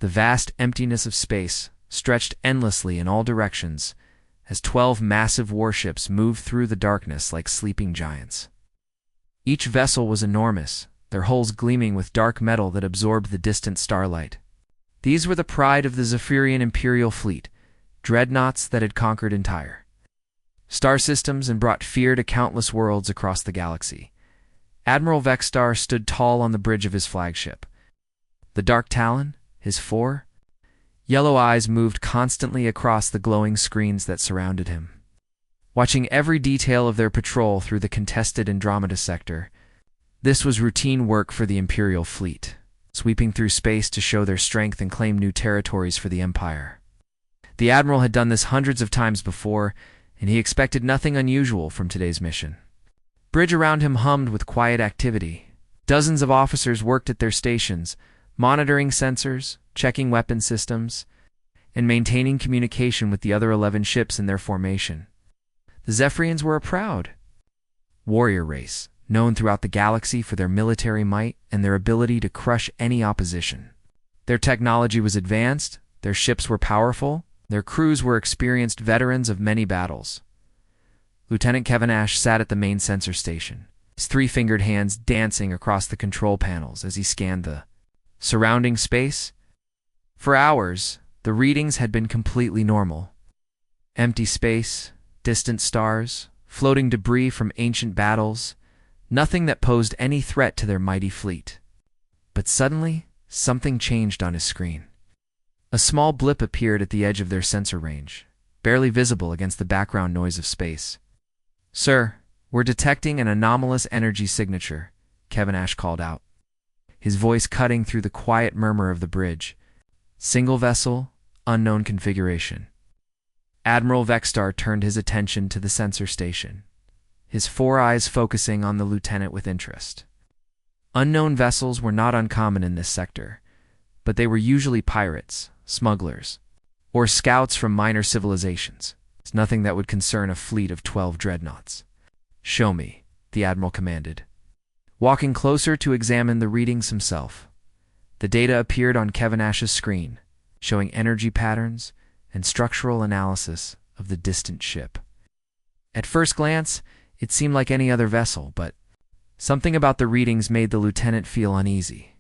The vast emptiness of space stretched endlessly in all directions as 12 massive warships moved through the darkness like sleeping giants. Each vessel was enormous, their hulls gleaming with dark metal that absorbed the distant starlight. These were the pride of the Zephyrian Imperial fleet, dreadnoughts that had conquered entire star systems and brought fear to countless worlds across the galaxy. Admiral Vexstar stood tall on the bridge of his flagship. The Dark Talon, his four yellow eyes, moved constantly across the glowing screens that surrounded him, watching every detail of their patrol through the contested Andromeda sector. This was routine work for the Imperial fleet, sweeping through space to show their strength and claim new territories for the Empire. The Admiral had done this hundreds of times before, and he expected nothing unusual from today's mission. Bridge around him hummed with quiet activity. Dozens of officers worked at their stations, monitoring sensors, checking weapon systems, and maintaining communication with the other 11 ships in their formation. The Zephyrians were a proud warrior race, known throughout the galaxy for their military might and their ability to crush any opposition. Their technology was advanced, their ships were powerful, their crews were experienced veterans of many battles. Lieutenant Kevin Ash sat at the main sensor station, his three-fingered hands dancing across the control panels as he scanned the surrounding space. For hours, the readings had been completely normal. Empty space, distant stars, floating debris from ancient battles, nothing that posed any threat to their mighty fleet. But suddenly, something changed on his screen. A small blip appeared at the edge of their sensor range, barely visible against the background noise of space. "Sir, we're detecting an anomalous energy signature," Kevin Ash called out, his voice cutting through the quiet murmur of the bridge. "Single vessel, unknown configuration." Admiral Vexstar turned his attention to the sensor station, his four eyes focusing on the lieutenant with interest. Unknown vessels were not uncommon in this sector, but they were usually pirates, smugglers, or scouts from minor civilizations. It's nothing that would concern a fleet of 12 dreadnoughts. "Show me," the Admiral commanded, walking closer to examine the readings himself. The data appeared on Kevin Ash's screen, showing energy patterns and structural analysis of the distant ship. At first glance, it seemed like any other vessel, but something about the readings made the lieutenant feel uneasy.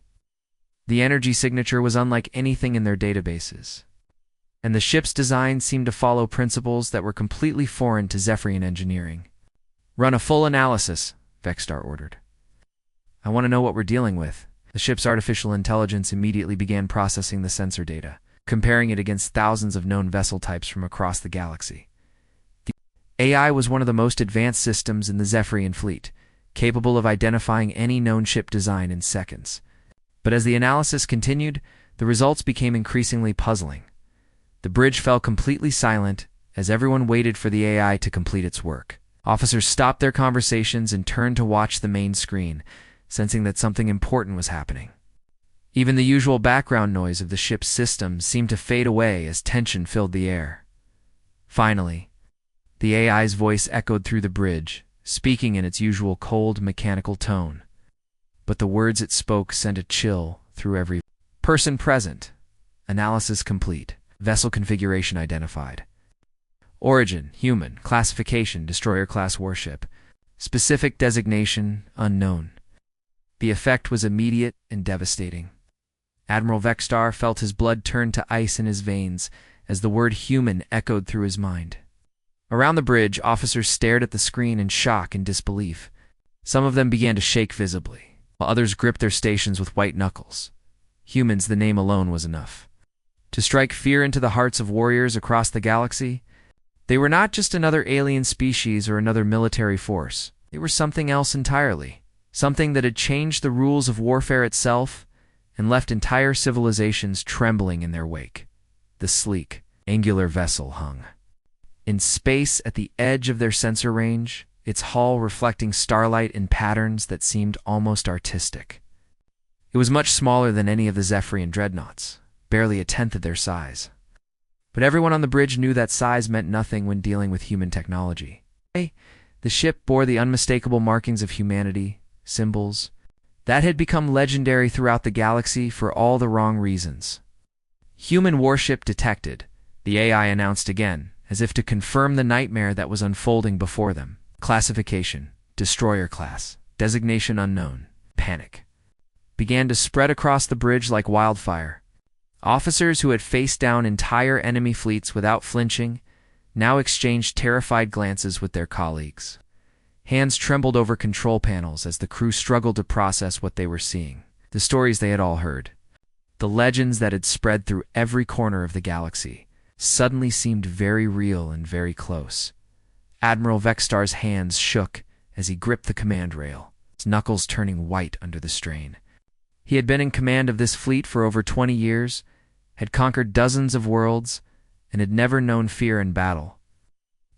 The energy signature was unlike anything in their databases, and the ship's design seemed to follow principles that were completely foreign to Zephyrian engineering. "Run a full analysis," Vexstar ordered. "I want to know what we're dealing with." The ship's artificial intelligence immediately began processing the sensor data, comparing it against thousands of known vessel types from across the galaxy. The AI was one of the most advanced systems in the Zephyrian fleet, capable of identifying any known ship design in seconds. But as the analysis continued, the results became increasingly puzzling. The bridge fell completely silent as everyone waited for the AI to complete its work. Officers stopped their conversations and turned to watch the main screen, sensing that something important was happening. Even the usual background noise of the ship's system seemed to fade away as tension filled the air. Finally, the AI's voice echoed through the bridge, speaking in its usual cold, mechanical tone. But the words it spoke sent a chill through every person present. Analysis complete. Vessel configuration identified. Origin, human. Classification, destroyer-class warship. Specific designation, unknown. The effect was immediate and devastating. Admiral Vexstar felt his blood turn to ice in his veins as the word human echoed through his mind. Around the bridge, officers stared at the screen in shock and disbelief. Some of them began to shake visibly, while others gripped their stations with white knuckles. Humans, the name alone was enough to strike fear into the hearts of warriors across the galaxy. They were not just another alien species or another military force. They were something else entirely, something that had changed the rules of warfare itself and left entire civilizations trembling in their wake. The sleek, angular vessel hung in space at the edge of their sensor range, its hull reflecting starlight in patterns that seemed almost artistic. It was much smaller than any of the Zephyrian dreadnoughts, barely a tenth of their size. But everyone on the bridge knew that size meant nothing when dealing with human technology. The ship bore the unmistakable markings of humanity, symbols that had become legendary throughout the galaxy for all the wrong reasons. Human warship detected, the AI announced again, as if to confirm the nightmare that was unfolding before them. Classification: Destroyer class. Designation unknown. Panic began to spread across the bridge like wildfire. Officers who had faced down entire enemy fleets without flinching now exchanged terrified glances with their colleagues. Hands trembled over control panels as the crew struggled to process what they were seeing. The stories they had all heard, the legends that had spread through every corner of the galaxy, suddenly seemed very real and very close. Admiral Vextar's hands shook as he gripped the command rail, his knuckles turning white under the strain. He had been in command of this fleet for over 20 years, had conquered dozens of worlds, and had never known fear in battle.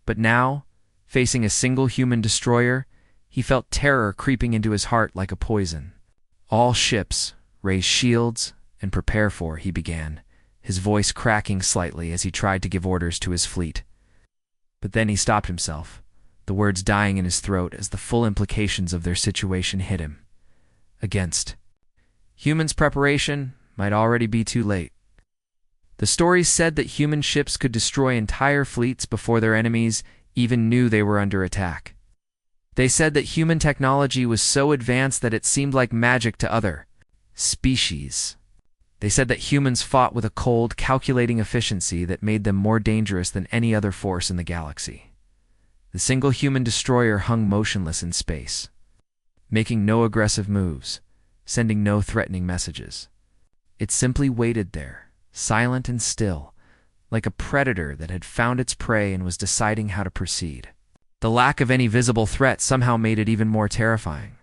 But now, facing a single human destroyer, he felt terror creeping into his heart like a poison. "All ships, raise shields, and prepare for," he began, his voice cracking slightly as he tried to give orders to his fleet. But then he stopped himself, the words dying in his throat as the full implications of their situation hit him. Against humans' preparation might already be too late. The stories said that human ships could destroy entire fleets before their enemies even knew they were under attack. They said that human technology was so advanced that it seemed like magic to other species. They said that humans fought with a cold, calculating efficiency that made them more dangerous than any other force in the galaxy. The single human destroyer hung motionless in space, making no aggressive moves, sending no threatening messages. It simply waited there, silent and still, like a predator that had found its prey and was deciding how to proceed. The lack of any visible threat somehow made it even more terrifying,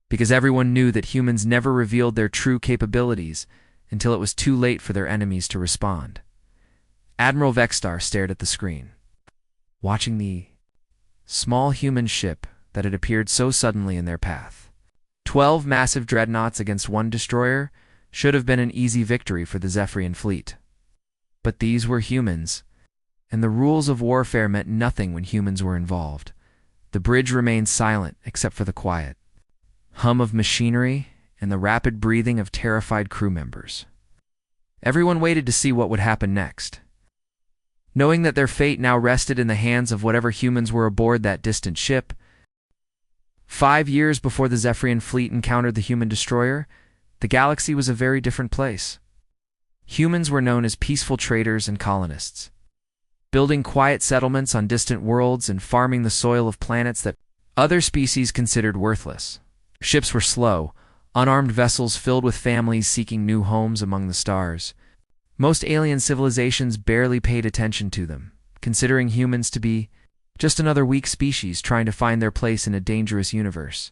because everyone knew that humans never revealed their true capabilities until it was too late for their enemies to respond. Admiral Vextar stared at the screen, watching the small human ship that had appeared so suddenly in their path. 12 massive dreadnoughts against one destroyer should have been an easy victory for the Zephyrian fleet. But these were humans, and the rules of warfare meant nothing when humans were involved. The bridge remained silent except for the quiet hum of machinery and the rapid breathing of terrified crew members. Everyone waited to see what would happen next, knowing that their fate now rested in the hands of whatever humans were aboard that distant ship. 5 years before the Zephyrian fleet encountered the human destroyer, the galaxy was a very different place. Humans were known as peaceful traders and colonists, building quiet settlements on distant worlds and farming the soil of planets that other species considered worthless. Ships were slow, unarmed vessels filled with families seeking new homes among the stars. Most alien civilizations barely paid attention to them, considering humans to be just another weak species trying to find their place in a dangerous universe.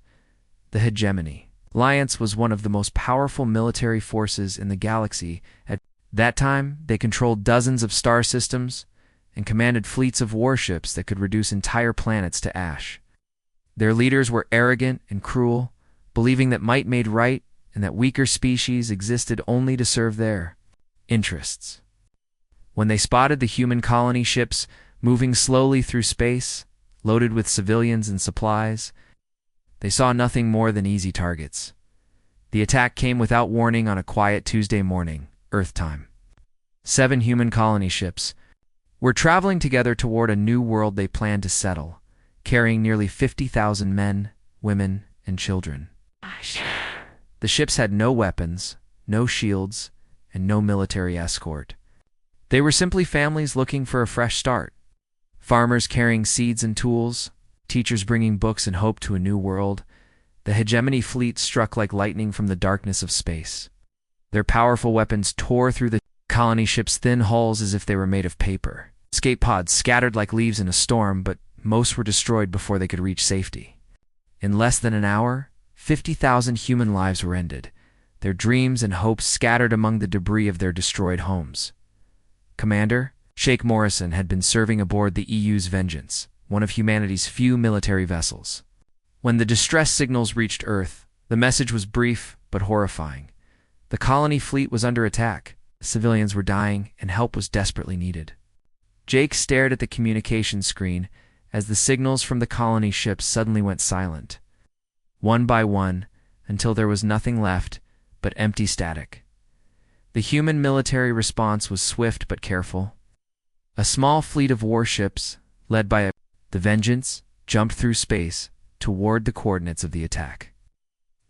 The Hegemony Alliance was one of the most powerful military forces in the galaxy. At that time, they controlled dozens of star systems and commanded fleets of warships that could reduce entire planets to ash. Their leaders were arrogant and cruel, believing that might made right and that weaker species existed only to serve their interests. When they spotted the human colony ships moving slowly through space, loaded with civilians and supplies, they saw nothing more than easy targets. The attack came without warning on a quiet Tuesday morning, Earth time. 7 human colony ships were traveling together toward a new world they planned to settle, carrying nearly 50,000 men, women, and children. The ships had no weapons, no shields, and no military escort. They were simply families looking for a fresh start. Farmers carrying seeds and tools, teachers bringing books and hope to a new world. The Hegemony fleet struck like lightning from the darkness of space. Their powerful weapons tore through the colony ships' thin hulls as if they were made of paper. Escape pods scattered like leaves in a storm, but most were destroyed before they could reach safety. In less than an hour, 50,000 human lives were ended, their dreams and hopes scattered among the debris of their destroyed homes. Commander Sheikh Morrison had been serving aboard the EU's Vengeance, one of humanity's few military vessels. When the distress signals reached Earth, the message was brief but horrifying. The colony fleet was under attack, civilians were dying, and help was desperately needed. Jake stared at the communication screen as the signals from the colony ships suddenly went silent, one by one, until there was nothing left but empty static. The human military response was swift but careful. A small fleet of warships, led by the Vengeance, jumped through space toward the coordinates of the attack.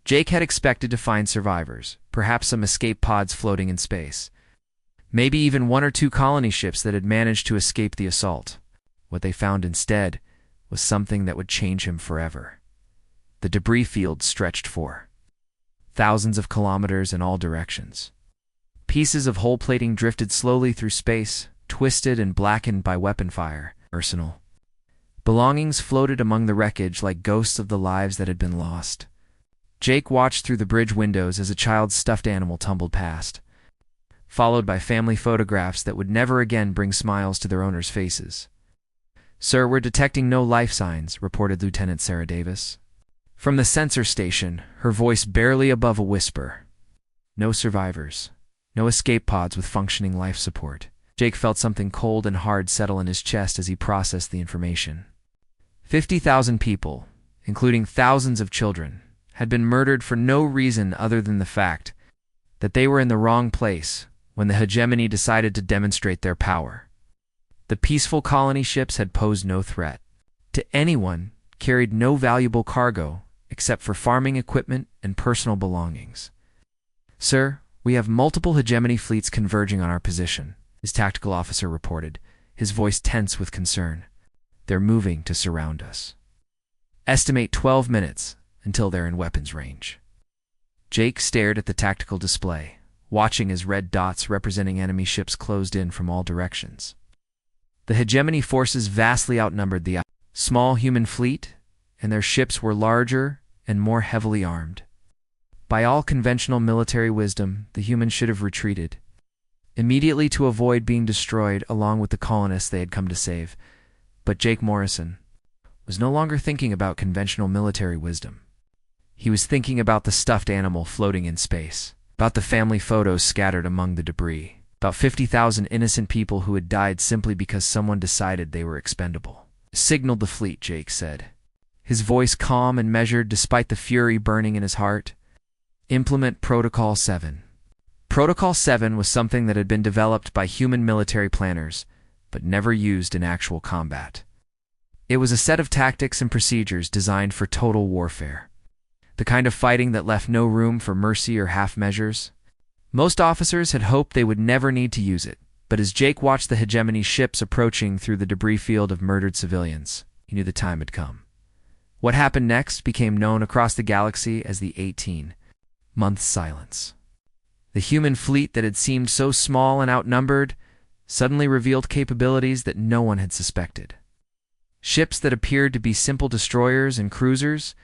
Jake had expected to find survivors, perhaps some escape pods floating in space. Maybe even one or two colony ships that had managed to escape the assault. What they found instead was something that would change him forever. The debris field stretched for thousands of kilometers in all directions. Pieces of hull plating drifted slowly through space, twisted and blackened by weapon fire. Arsenal. Belongings floated among the wreckage like ghosts of the lives that had been lost. Jake watched through the bridge windows as a child's stuffed animal tumbled past, followed by family photographs that would never again bring smiles to their owners' faces. "Sir, we're detecting no life signs," reported Lieutenant Sarah Davis. From the sensor station, her voice barely above a whisper. No survivors. No escape pods with functioning life support. Jake felt something cold and hard settle in his chest as he processed the information. 50,000 people, including thousands of children, had been murdered for no reason other than the fact that they were in the wrong place when the hegemony decided to demonstrate their power. The peaceful colony ships had posed no threat to anyone, carried no valuable cargo except for farming equipment and personal belongings. "Sir, we have multiple hegemony fleets converging on our position," his tactical officer reported, his voice tense with concern. "They're moving to surround us. Estimate 12 minutes until they're in weapons range." Jake stared at the tactical display, watching as red dots representing enemy ships closed in from all directions. The hegemony forces vastly outnumbered the small human fleet, and their ships were larger and more heavily armed. By all conventional military wisdom, the humans should have retreated immediately to avoid being destroyed along with the colonists they had come to save. But Jake Morrison was no longer thinking about conventional military wisdom. He was thinking about the stuffed animal floating in space, about the family photos scattered among the debris, about 50,000 innocent people who had died simply because someone decided they were expendable. "Signaled the fleet," Jake said, his voice calm and measured despite the fury burning in his heart. "Implement Protocol 7. Protocol 7 was something that had been developed by human military planners, but never used in actual combat. It was a set of tactics and procedures designed for total warfare, the kind of fighting that left no room for mercy or half measures. Most officers had hoped they would never need to use it, but as Jake watched the hegemony ships approaching through the debris field of murdered civilians, he knew the time had come. What happened next became known across the galaxy as the 18-month silence. The human fleet that had seemed so small and outnumbered suddenly revealed capabilities that no one had suspected. Ships that appeared to be simple destroyers and cruisers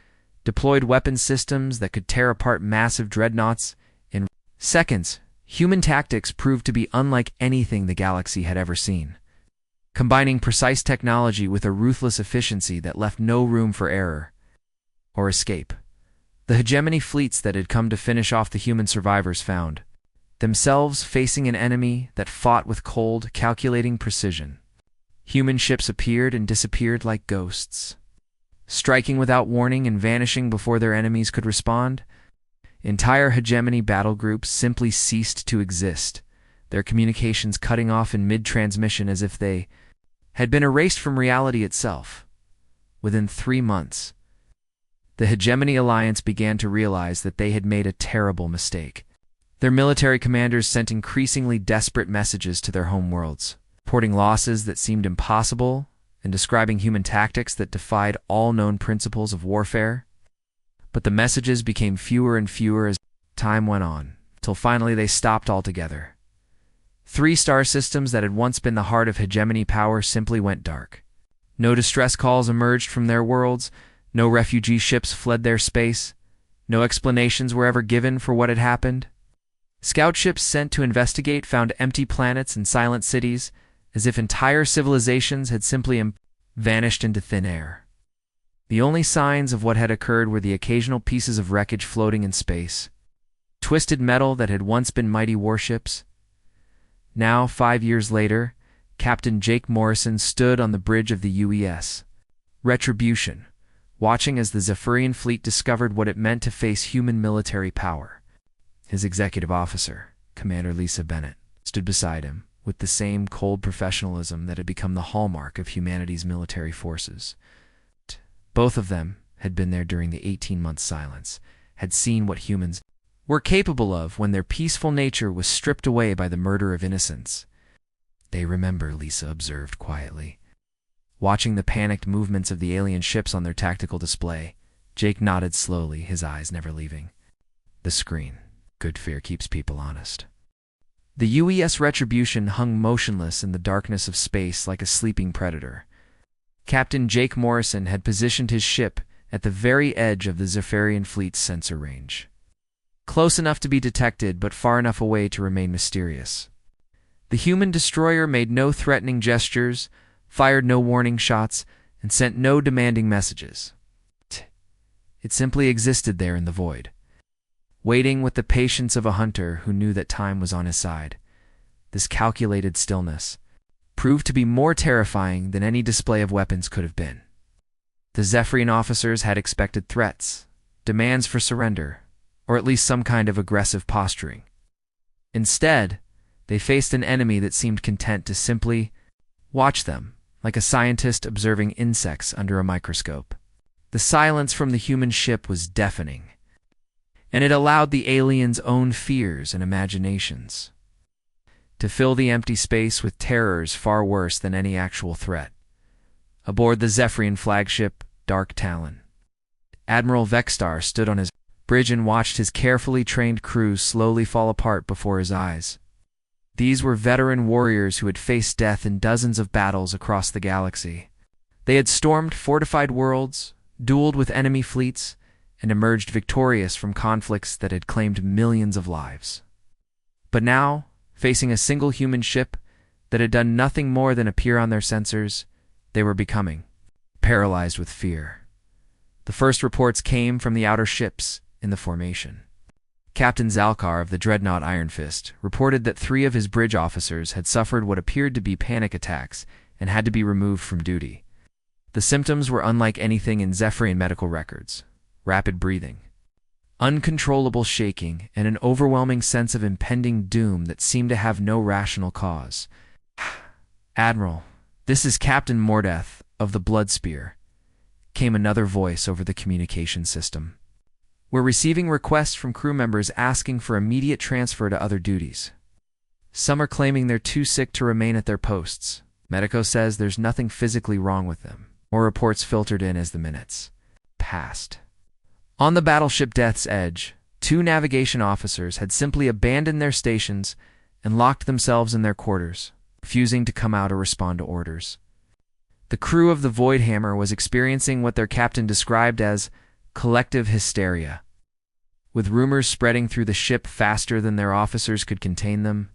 deployed weapon systems that could tear apart massive dreadnoughts in seconds. Human tactics proved to be unlike anything the galaxy had ever seen, combining precise technology with a ruthless efficiency that left no room for error or escape. The hegemony fleets that had come to finish off the human survivors found themselves facing an enemy that fought with cold, calculating precision. Human ships appeared and disappeared like ghosts, striking without warning and vanishing before their enemies could respond. Entire hegemony battle groups simply ceased to exist, their communications cutting off in mid-transmission as if they had been erased from reality itself. Within 3 months, the Hegemony Alliance began to realize that they had made a terrible mistake. Their military commanders sent increasingly desperate messages to their home worlds, reporting losses that seemed impossible and describing human tactics that defied all known principles of warfare. But the messages became fewer and fewer as time went on, till finally they stopped altogether. 3 star systems that had once been the heart of hegemony power simply went dark. No distress calls emerged from their worlds, no refugee ships fled their space, no explanations were ever given for what had happened. Scout ships sent to investigate found empty planets and silent cities, as if entire civilizations had simply vanished into thin air. The only signs of what had occurred were the occasional pieces of wreckage floating in space, twisted metal that had once been mighty warships. Now, 5 years later, Captain Jake Morrison stood on the bridge of the UES Retribution, watching as the Zephyrian fleet discovered what it meant to face human military power. His executive officer, Commander Lisa Bennett, stood beside him with the same cold professionalism that had become the hallmark of humanity's military forces. Both of them had been there during the 18-month silence, had seen what humans were capable of when their peaceful nature was stripped away by the murder of innocents. "They remember," Lisa observed quietly. Watching the panicked movements of the alien ships on their tactical display, Jake nodded slowly, his eyes never leaving the screen. Good fear keeps people honest. The UES Retribution hung motionless in the darkness of space like a sleeping predator. Captain Jake Morrison had positioned his ship at the very edge of the Zephyrian fleet's sensor range. Close enough to be detected, but far enough away to remain mysterious. The human destroyer made no threatening gestures, fired no warning shots, and sent no demanding messages. It simply existed there in the void, waiting with the patience of a hunter who knew that time was on his side. This calculated stillness proved to be more terrifying than any display of weapons could have been. The Zephyrian officers had expected threats, demands for surrender, or at least some kind of aggressive posturing. Instead, they faced an enemy that seemed content to simply watch them, like a scientist observing insects under a microscope. The silence from the human ship was deafening, and it allowed the aliens' own fears and imaginations to fill the empty space with terrors far worse than any actual threat. Aboard the Zephyrian flagship, Dark Talon, Admiral Vexstar stood on his bridge and watched his carefully trained crew slowly fall apart before his eyes. These were veteran warriors who had faced death in dozens of battles across the galaxy. They had stormed fortified worlds, dueled with enemy fleets, and emerged victorious from conflicts that had claimed millions of lives. But now, facing a single human ship that had done nothing more than appear on their sensors, they were becoming paralyzed with fear. The first reports came from the outer ships in the formation. Captain Zalkar of the dreadnought Iron Fist reported that 3 of his bridge officers had suffered what appeared to be panic attacks and had to be removed from duty. The symptoms were unlike anything in Zephyrian medical records: rapid breathing, uncontrollable shaking, and an overwhelming sense of impending doom that seemed to have no rational cause. "Admiral, this is Captain Mordeth of the Blood Spear," came another voice over the communication system. "We're receiving requests from crew members asking for immediate transfer to other duties. Some are claiming they're too sick to remain at their posts. Medico says there's nothing physically wrong with them." More reports filtered in as the minutes passed. On the battleship Death's Edge, 2 navigation officers had simply abandoned their stations and locked themselves in their quarters, refusing to come out or respond to orders. The crew of the Voidhammer was experiencing what their captain described as collective hysteria. With rumors spreading through the ship faster than their officers could contain them,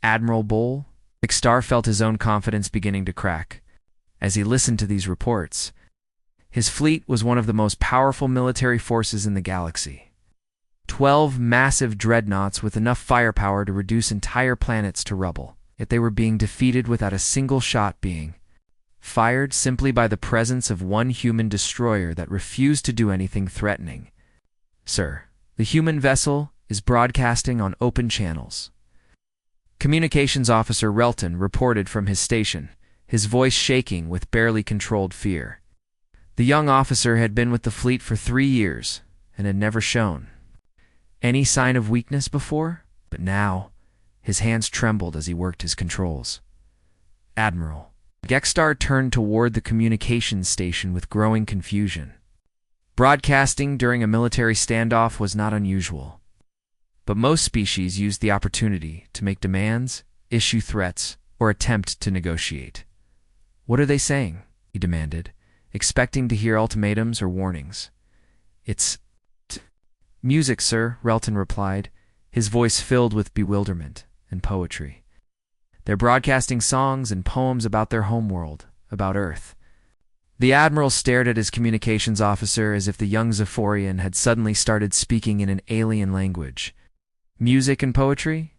Admiral Bull McStar felt his own confidence beginning to crack. As he listened to these reports, his fleet was one of the most powerful military forces in the galaxy. 12 massive dreadnoughts with enough firepower to reduce entire planets to rubble, yet they were being defeated without a single shot being fired, simply by the presence of one human destroyer that refused to do anything threatening. "Sir, the human vessel is broadcasting on open channels." Communications Officer Relton reported from his station, his voice shaking with barely controlled fear. The young officer had been with the fleet for 3 years and had never shown any sign of weakness before, but now his hands trembled as he worked his controls. "Admiral." Gexstar turned toward the communications station with growing confusion. Broadcasting during a military standoff was not unusual, but most species used the opportunity to make demands, issue threats, or attempt to negotiate. "What are they saying?" he demanded, expecting to hear ultimatums or warnings. "It's music, sir," Relton replied, his voice filled with bewilderment and poetry. "They're broadcasting songs and poems about their homeworld, about Earth." The Admiral stared at his communications officer as if the young Zephyrian had suddenly started speaking in an alien language. Music and poetry?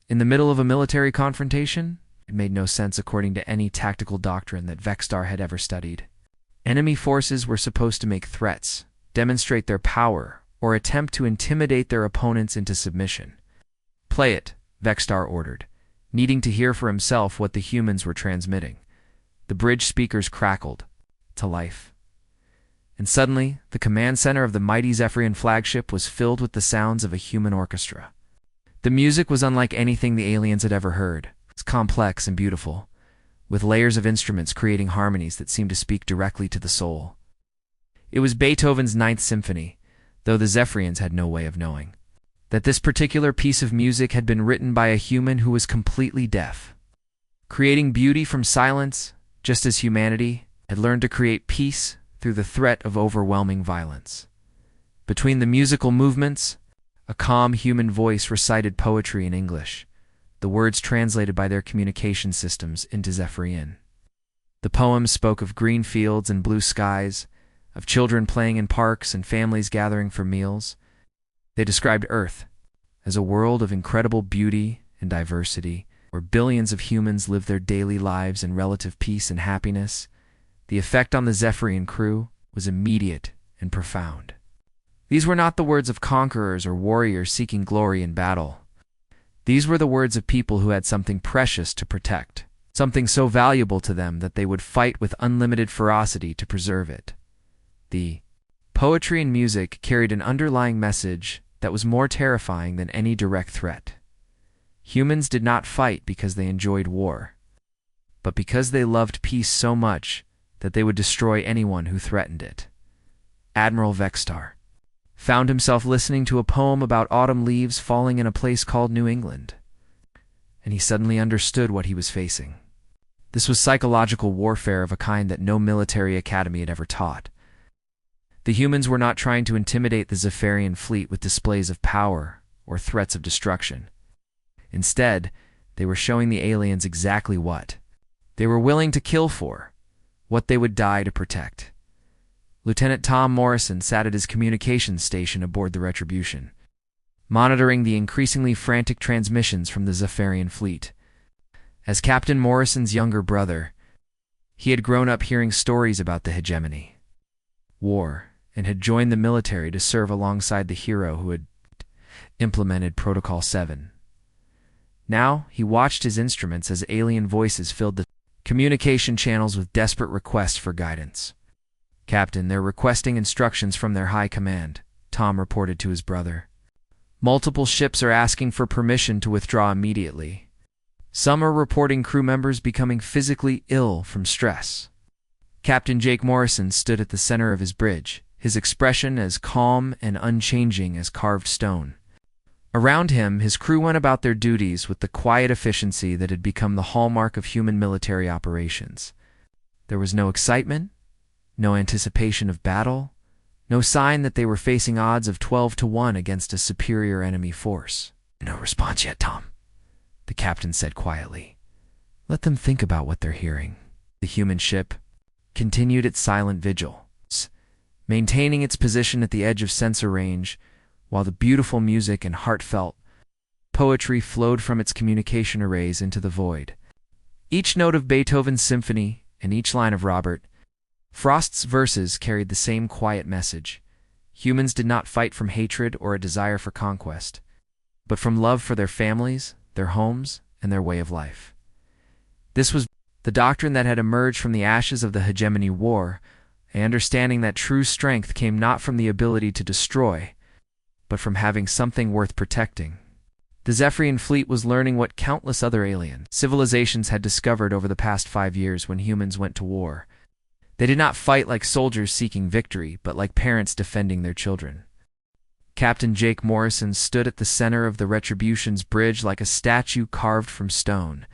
In the middle of a military confrontation? It made no sense according to any tactical doctrine that Vexstar had ever studied. Enemy forces were supposed to make threats, demonstrate their power, or attempt to intimidate their opponents into submission. "Play it," Vextar ordered, needing to hear for himself what the humans were transmitting. The bridge speakers crackled to life. And suddenly, the command center of the mighty Zephyrian flagship was filled with the sounds of a human orchestra. The music was unlike anything the aliens had ever heard. It was complex and beautiful, with layers of instruments creating harmonies that seemed to speak directly to the soul. It was Beethoven's Ninth Symphony, though the Zephyrians had no way of knowing that this particular piece of music had been written by a human who was completely deaf, creating beauty from silence, just as humanity had learned to create peace through the threat of overwhelming violence. Between the musical movements, a calm human voice recited poetry in English, the words translated by their communication systems into Zephyrian. The poems spoke of green fields and blue skies, of children playing in parks and families gathering for meals. They described Earth as a world of incredible beauty and diversity, where billions of humans live their daily lives in relative peace and happiness. The effect on the Zephyrian crew was immediate and profound. These were not the words of conquerors or warriors seeking glory in battle. These were the words of people who had something precious to protect, something so valuable to them that they would fight with unlimited ferocity to preserve it. The poetry and music carried an underlying message that was more terrifying than any direct threat. Humans did not fight because they enjoyed war, but because they loved peace so much that they would destroy anyone who threatened it. Admiral Vextar found himself listening to a poem about autumn leaves falling in a place called New England, and he suddenly understood what he was facing. This was psychological warfare of a kind that no military academy had ever taught. The humans were not trying to intimidate the Zephyrian fleet with displays of power or threats of destruction. Instead, they were showing the aliens exactly what they were willing to kill for, what they would die to protect. Lieutenant Tom Morrison sat at his communications station aboard the Retribution, monitoring the increasingly frantic transmissions from the Zephyrian fleet. As Captain Morrison's younger brother, he had grown up hearing stories about the hegemony, war, and had joined the military to serve alongside the hero who had implemented Protocol 7. Now, he watched his instruments as alien voices filled the communication channels with desperate requests for guidance. "Captain, they're requesting instructions from their high command," Tom reported to his brother. "Multiple ships are asking for permission to withdraw immediately. Some are reporting crew members becoming physically ill from stress." Captain Jake Morrison stood at the center of his bridge, his expression as calm and unchanging as carved stone. Around him, his crew went about their duties with the quiet efficiency that had become the hallmark of human military operations. There was no excitement, no anticipation of battle, no sign that they were facing odds of 12-1 against a superior enemy force. "No response yet, Tom," the captain said quietly. "Let them think about what they're hearing." The human ship continued its silent vigil, maintaining its position at the edge of sensor range, while the beautiful music and heartfelt poetry flowed from its communication arrays into the void. Each note of Beethoven's symphony and each line of Robert Frost's verses carried the same quiet message. Humans did not fight from hatred or a desire for conquest, but from love for their families, their homes, and their way of life. This was the doctrine that had emerged from the ashes of the hegemony war, an understanding that true strength came not from the ability to destroy, but from having something worth protecting. The Zephyrian fleet was learning what countless other alien civilizations had discovered over the past 5 years when humans went to war. They did not fight like soldiers seeking victory, but like parents defending their children. Captain Jake Morrison stood at the center of the Retribution's bridge like a statue carved from stone,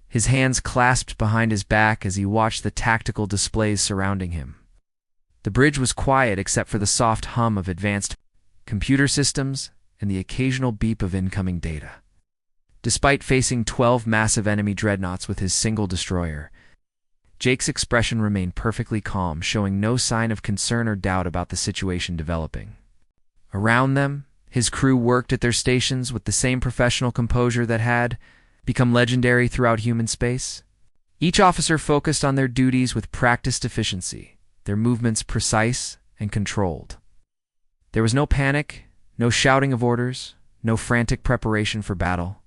his hands clasped behind his back as he watched the tactical displays surrounding him. The bridge was quiet except for the soft hum of advanced computer systems and the occasional beep of incoming data. Despite facing 12 massive enemy dreadnoughts with his single destroyer, Jake's expression remained perfectly calm, showing no sign of concern or doubt about the situation developing. Around them, his crew worked at their stations with the same professional composure that had become legendary throughout human space. Each officer focused on their duties with practiced efficiency, their movements precise and controlled. There was no panic, no shouting of orders, no frantic preparation for battle.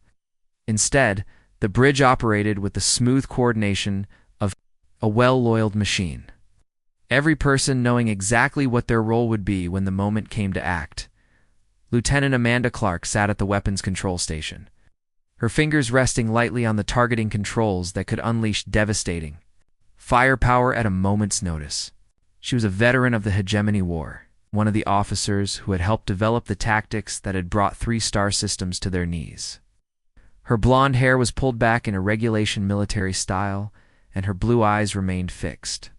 Instead, the bridge operated with the smooth coordination of a well-oiled machine. Every person knowing exactly what their role would be when the moment came to act. Lieutenant Amanda Clark sat at the weapons control station, her fingers resting lightly on the targeting controls that could unleash devastating firepower at a moment's notice. She was a veteran of the HFY War, one of the officers who had helped develop the tactics that had brought 3-star systems to their knees. Her blonde hair was pulled back in a regulation military style, and her blue eyes remained fixed.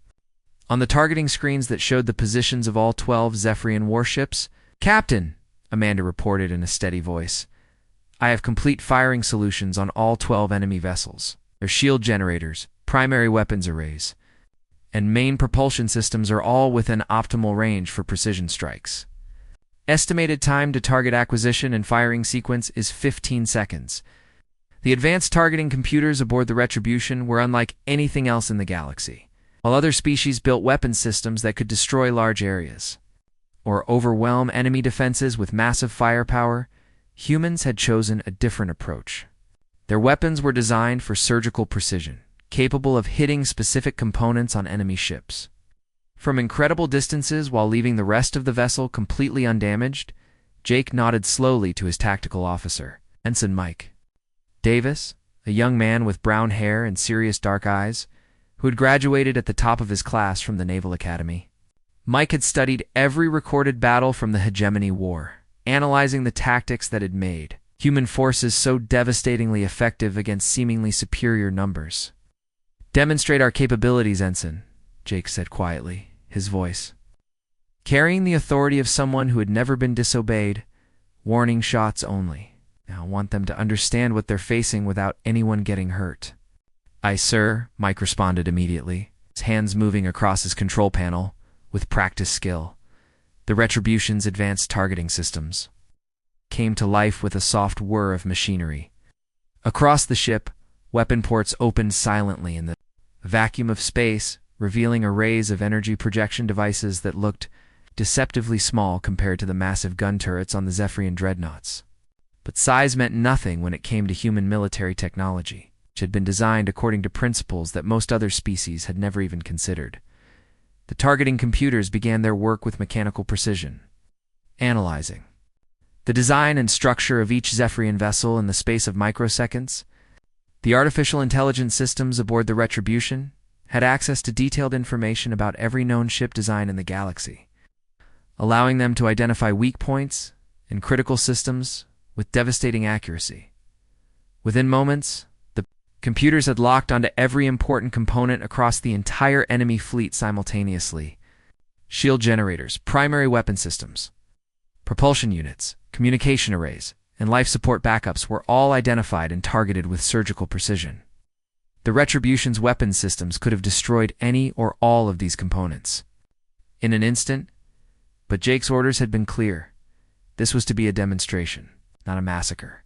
On the targeting screens that showed the positions of all 12 Zephyrian warships, "Captain," Amanda reported in a steady voice, "I have complete firing solutions on all 12 enemy vessels. Their shield generators, primary weapons arrays, and main propulsion systems are all within optimal range for precision strikes. Estimated time to target acquisition and firing sequence is 15 seconds. The advanced targeting computers aboard the Retribution were unlike anything else in the galaxy. While other species built weapon systems that could destroy large areas or overwhelm enemy defenses with massive firepower, humans had chosen a different approach. Their weapons were designed for surgical precision, capable of hitting specific components on enemy ships. From incredible distances while leaving the rest of the vessel completely undamaged, Jake nodded slowly to his tactical officer, Ensign Mike Davis, a young man with brown hair and serious dark eyes, who had graduated at the top of his class from the Naval Academy. Mike had studied every recorded battle from the HFY War, analyzing the tactics that had made human forces so devastatingly effective against seemingly superior numbers. "Demonstrate our capabilities, Ensign," Jake said quietly, his voice carrying the authority of someone who had never been disobeyed. "Warning shots only. Now I want them to understand what they're facing without anyone getting hurt." "Aye, sir," Mike responded immediately, his hands moving across his control panel with practiced skill. The Retribution's advanced targeting systems came to life with a soft whir of machinery. Across the ship, weapon ports opened silently in the vacuum of space, revealing arrays of energy projection devices that looked deceptively small compared to the massive gun turrets on the Zephyrian dreadnoughts. But size meant nothing when it came to human military technology, which had been designed according to principles that most other species had never even considered. The targeting computers began their work with mechanical precision, analyzing the design and structure of each Zephyrian vessel in the space of microseconds. The artificial intelligence systems aboard the Retribution had access to detailed information about every known ship design in the galaxy, allowing them to identify weak points and critical systems with devastating accuracy. Within moments, the computers had locked onto every important component across the entire enemy fleet simultaneously. Shield generators, primary weapon systems, propulsion units, communication arrays, and life support backups were all identified and targeted with surgical precision. The Retribution's weapon systems could have destroyed any or all of these components in an instant, but Jake's orders had been clear. This was to be a demonstration, not a massacre.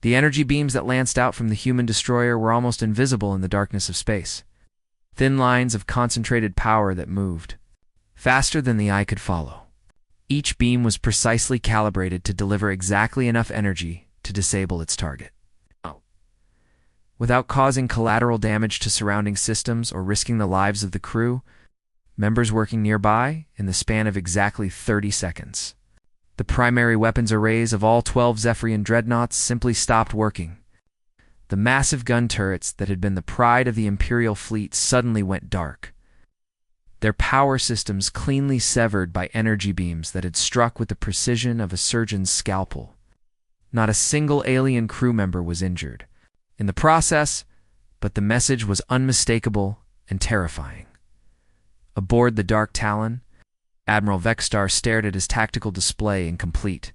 The energy beams that lanced out from the human destroyer were almost invisible in the darkness of space. Thin lines of concentrated power that moved faster than the eye could follow. Each beam was precisely calibrated to deliver exactly enough energy to disable its target, without causing collateral damage to surrounding systems or risking the lives of the crew, members working nearby, in the span of exactly 30 seconds. The primary weapons arrays of all 12 Zephyrian dreadnoughts simply stopped working. The massive gun turrets that had been the pride of the Imperial fleet suddenly went dark, their power systems cleanly severed by energy beams that had struck with the precision of a surgeon's scalpel. Not a single alien crew member was injured in the process, but the message was unmistakable and terrifying. Aboard the Dark Talon, Admiral Vexstar stared at his tactical display in complete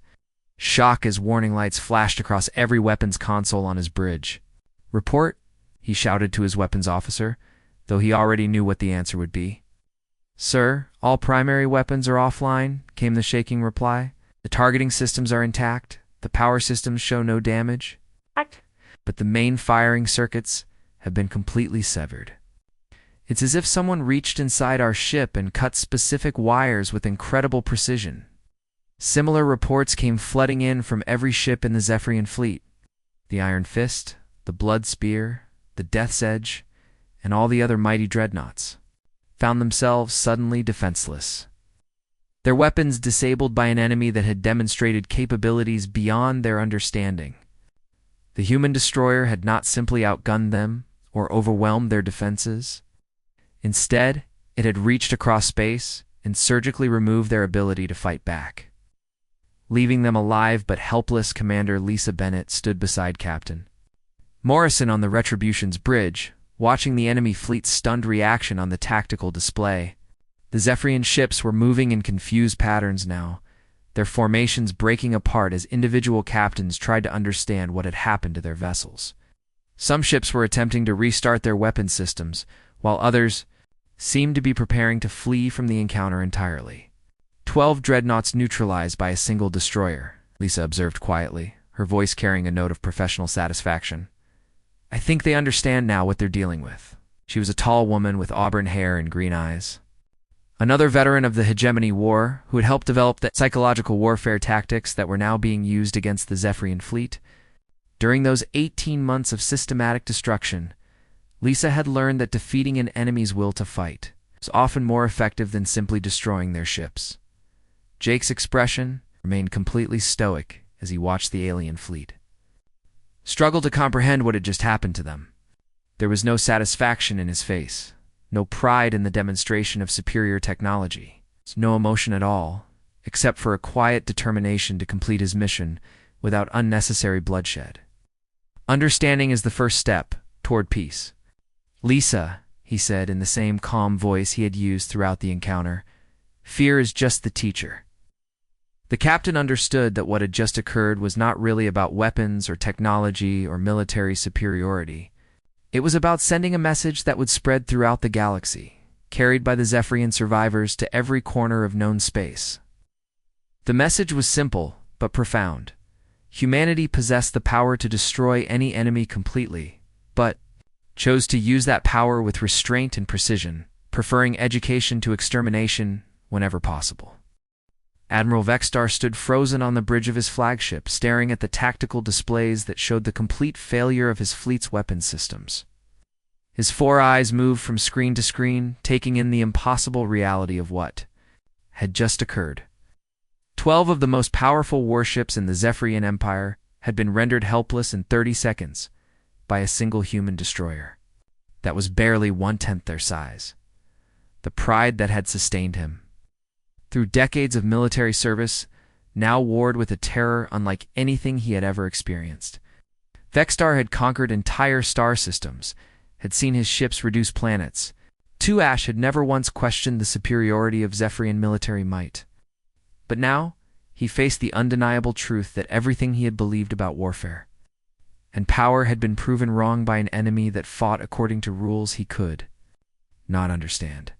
shock as warning lights flashed across every weapons console on his bridge. "Report," he shouted to his weapons officer, though he already knew what the answer would be. "Sir, all primary weapons are offline," came the shaking reply. "The targeting systems are intact. The power systems show no damage. But the main firing circuits have been completely severed. It's as if someone reached inside our ship and cut specific wires with incredible precision." Similar reports came flooding in from every ship in the Zephyrian fleet. The Iron Fist, the Blood Spear, the Death's Edge, and all the other mighty dreadnoughts found themselves suddenly defenseless. Their weapons disabled by an enemy that had demonstrated capabilities beyond their understanding. The human destroyer had not simply outgunned them or overwhelmed their defenses. Instead, it had reached across space and surgically removed their ability to fight back. Leaving them alive but helpless, Commander Lisa Bennett stood beside Captain Morrison on the Retribution's bridge, watching the enemy fleet's stunned reaction on the tactical display. The Zephyrian ships were moving in confused patterns now, their formations breaking apart as individual captains tried to understand what had happened to their vessels. Some ships were attempting to restart their weapon systems, while others seemed to be preparing to flee from the encounter entirely. 12 dreadnoughts neutralized by a single destroyer, Lisa observed quietly, her voice carrying a note of professional satisfaction. I think they understand now what they're dealing with. She was a tall woman with auburn hair and green eyes. Another veteran of the Hegemony War, who had helped develop the psychological warfare tactics that were now being used against the Zephyrian fleet. During those 18 months of systematic destruction, Lisa had learned that defeating an enemy's will to fight was often more effective than simply destroying their ships. Jake's expression remained completely stoic as he watched the alien fleet struggle to comprehend what had just happened to them. There was no satisfaction in his face, no pride in the demonstration of superior technology, no emotion at all, except for a quiet determination to complete his mission without unnecessary bloodshed. Understanding is the first step toward peace. Lisa, he said in the same calm voice he had used throughout the encounter, fear is just the teacher. The captain understood that what had just occurred was not really about weapons or technology or military superiority. It was about sending a message that would spread throughout the galaxy, carried by the Zephyrian survivors to every corner of known space. The message was simple, but profound. Humanity possessed the power to destroy any enemy completely, but chose to use that power with restraint and precision, preferring education to extermination whenever possible. Admiral Vexstar stood frozen on the bridge of his flagship, staring at the tactical displays that showed the complete failure of his fleet's weapons systems. His 4 eyes moved from screen to screen, taking in the impossible reality of what had just occurred. 12 of the most powerful warships in the Zephyrian Empire had been rendered helpless in 30 seconds by a single human destroyer that was barely 1/10 their size. The pride that had sustained him through decades of military service now warred with a terror unlike anything he had ever experienced. Vexstar had conquered entire star systems, had seen his ships reduce planets. Tuash had never once questioned the superiority of Zephyrian military might. But now, he faced the undeniable truth that everything he had believed about warfare and power had been proven wrong by an enemy that fought according to rules he could not understand.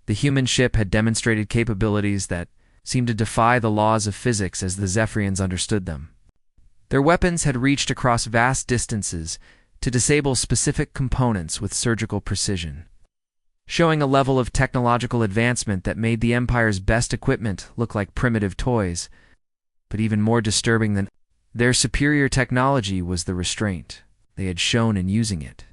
The human ship had demonstrated capabilities that seemed to defy the laws of physics as the Zephyrians understood them. Their weapons had reached across vast distances to disable specific components with surgical precision, showing a level of technological advancement that made the Empire's best equipment look like primitive toys. But even more disturbing than their superior technology was the restraint they had shown in using it.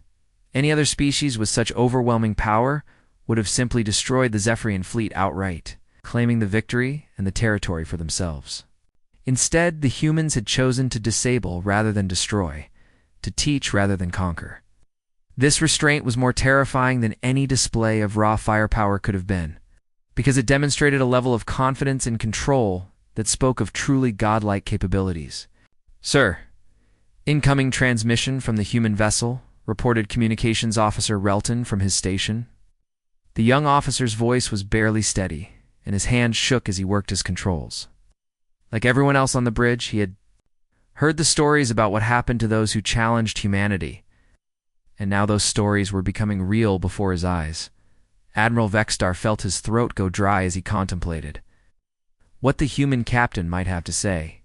Any other species with such overwhelming power would have simply destroyed the Zephyrian fleet outright, claiming the victory and the territory for themselves. Instead, the humans had chosen to disable rather than destroy, to teach rather than conquer. This restraint was more terrifying than any display of raw firepower could have been, because it demonstrated a level of confidence and control that spoke of truly godlike capabilities. "Sir, incoming transmission from the human vessel," reported Communications Officer Relton from his station. The young officer's voice was barely steady, and his hands shook as he worked his controls. Like everyone else on the bridge, he had heard the stories about what happened to those who challenged humanity, and now those stories were becoming real before his eyes. Admiral Vexstar felt his throat go dry as he contemplated what the human captain might have to say.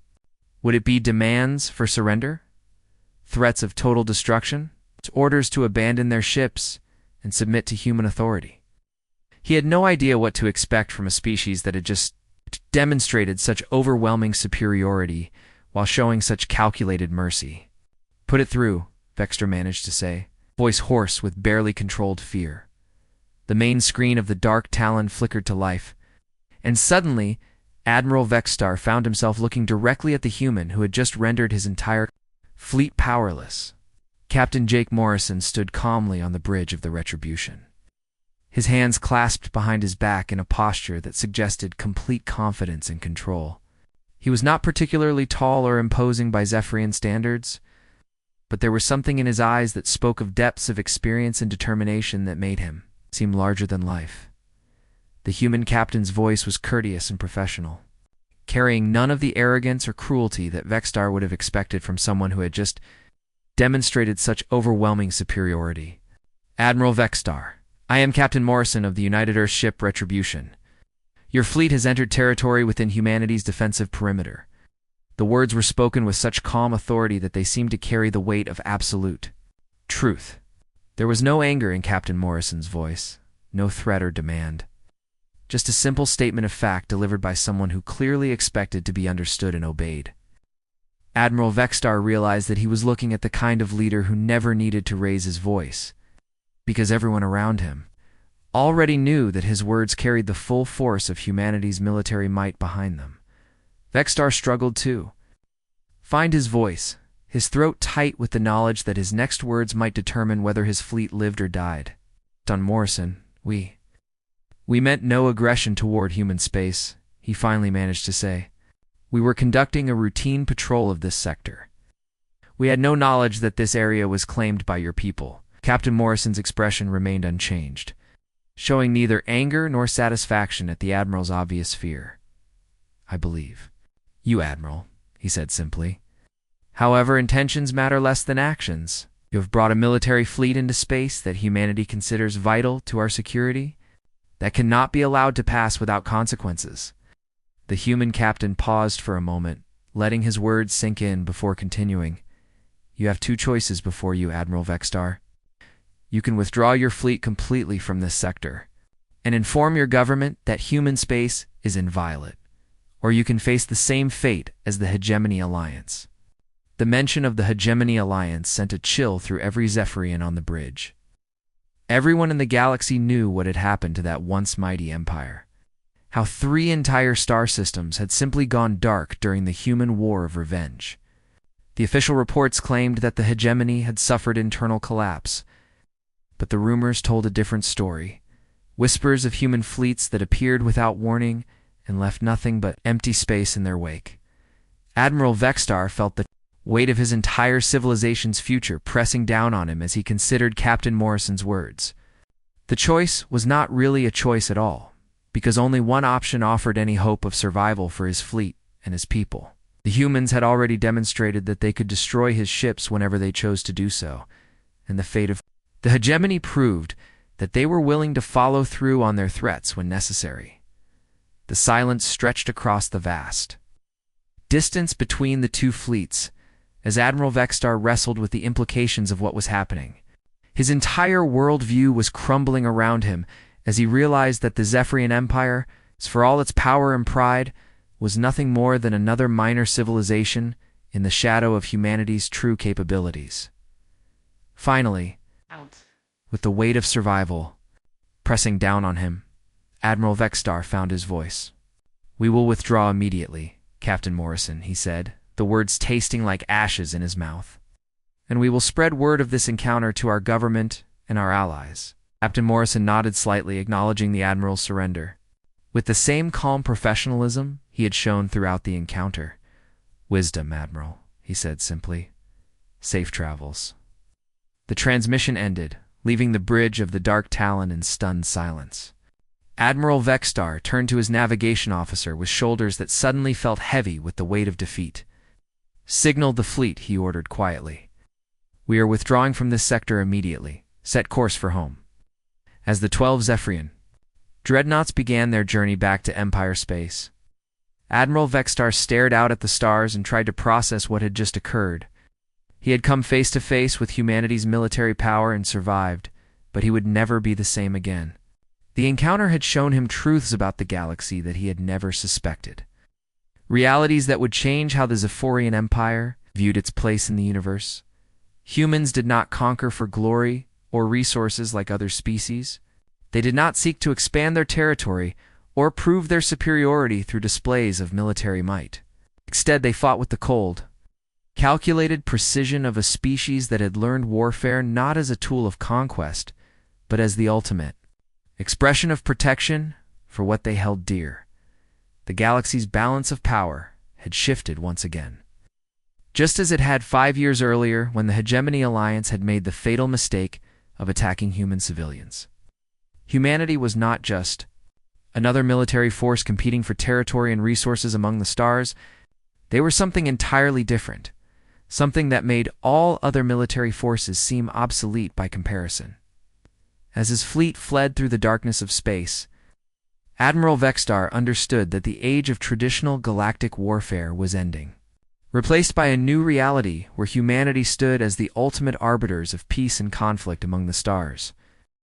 Would it be demands for surrender? Threats of total destruction? Orders to abandon their ships and submit to human authority? He had no idea what to expect from a species that had just demonstrated such overwhelming superiority while showing such calculated mercy. Put it through, Vexter managed to say, voice hoarse with barely controlled fear. The main screen of the dark Talon flickered to life, and suddenly, Admiral Vextar found himself looking directly at the human who had just rendered his entire fleet powerless. Captain Jake Morrison stood calmly on the bridge of the Retribution, his hands clasped behind his back in a posture that suggested complete confidence and control. He was not particularly tall or imposing by Zephyrian standards, but there was something in his eyes that spoke of depths of experience and determination that made him seem larger than life. The human captain's voice was courteous and professional, carrying none of the arrogance or cruelty that Vextar would have expected from someone who had just demonstrated such overwhelming superiority. Admiral Vextar, I am Captain Morrison of the United Earth ship Retribution. Your fleet has entered territory within humanity's defensive perimeter. The words were spoken with such calm authority that they seemed to carry the weight of absolute truth. There was no anger in Captain Morrison's voice, no threat or demand. Just a simple statement of fact delivered by someone who clearly expected to be understood and obeyed. Admiral Vextar realized that he was looking at the kind of leader who never needed to raise his voice, because everyone around him already knew that his words carried the full force of humanity's military might behind them. Vextar struggled too. Find his voice, his throat tight with the knowledge that his next words might determine whether his fleet lived or died. Don Morrison, we meant no aggression toward human space, he finally managed to say. We were conducting a routine patrol of this sector. We had no knowledge that this area was claimed by your people. Captain Morrison's expression remained unchanged, showing neither anger nor satisfaction at the Admiral's obvious fear. I believe you, Admiral, he said simply. However, intentions matter less than actions. You have brought a military fleet into space that humanity considers vital to our security, that cannot be allowed to pass without consequences. The human captain paused for a moment, letting his words sink in before continuing. You have two choices before you, Admiral Vextar. You can withdraw your fleet completely from this sector and inform your government that human space is inviolate, or you can face the same fate as the Hegemony Alliance. The mention of the Hegemony Alliance sent a chill through every Zephyrian on the bridge. Everyone in the galaxy knew what had happened to that once mighty empire, how 3 entire star systems had simply gone dark during the human war of revenge. The official reports claimed that the hegemony had suffered internal collapse, but the rumors told a different story. Whispers of human fleets that appeared without warning and left nothing but empty space in their wake. Admiral Vextar felt the weight of his entire civilization's future pressing down on him as he considered Captain Morrison's words. The choice was not really a choice at all, because only one option offered any hope of survival for his fleet and his people. The humans had already demonstrated that they could destroy his ships whenever they chose to do so, and the fate of the hegemony proved that they were willing to follow through on their threats when necessary. The silence stretched across the vast distance between the two fleets as Admiral Vextar wrestled with the implications of what was happening. His entire worldview was crumbling around him as he realized that the Zephyrian Empire, for all its power and pride, was nothing more than another minor civilization in the shadow of humanity's true capabilities. Finally, with the weight of survival pressing down on him, Admiral Vextar found his voice. We will withdraw immediately, Captain Morrison, he said, the words tasting like ashes in his mouth. And we will spread word of this encounter to our government and our allies. Captain Morrison nodded slightly, acknowledging the Admiral's surrender. With the same calm professionalism he had shown throughout the encounter. Wisdom, Admiral, he said simply. Safe travels. The transmission ended, leaving the bridge of the Dark Talon in stunned silence. Admiral Vextar turned to his navigation officer with shoulders that suddenly felt heavy with the weight of defeat. Signal the fleet, he ordered quietly. We are withdrawing from this sector immediately. Set course for home. As the 12 Zephyrian dreadnoughts began their journey back to Empire space, Admiral Vextar stared out at the stars and tried to process what had just occurred. He had come face to face with humanity's military power and survived, but he would never be the same again. The encounter had shown him truths about the galaxy that he had never suspected. Realities that would change how the Zephyrian Empire viewed its place in the universe. Humans did not conquer for glory or resources like other species. They did not seek to expand their territory or prove their superiority through displays of military might. Instead, they fought with the cold, calculated precision of a species that had learned warfare not as a tool of conquest, but as the ultimate expression of protection for what they held dear. The galaxy's balance of power had shifted once again. Just as it had 5 years earlier when the Hegemony Alliance had made the fatal mistake of attacking human civilians. Humanity was not just another military force competing for territory and resources among the stars. They were something entirely different, something that made all other military forces seem obsolete by comparison. As his fleet fled through the darkness of space, Admiral Vextar understood that the age of traditional galactic warfare was ending, replaced by a new reality where humanity stood as the ultimate arbiters of peace and conflict among the stars.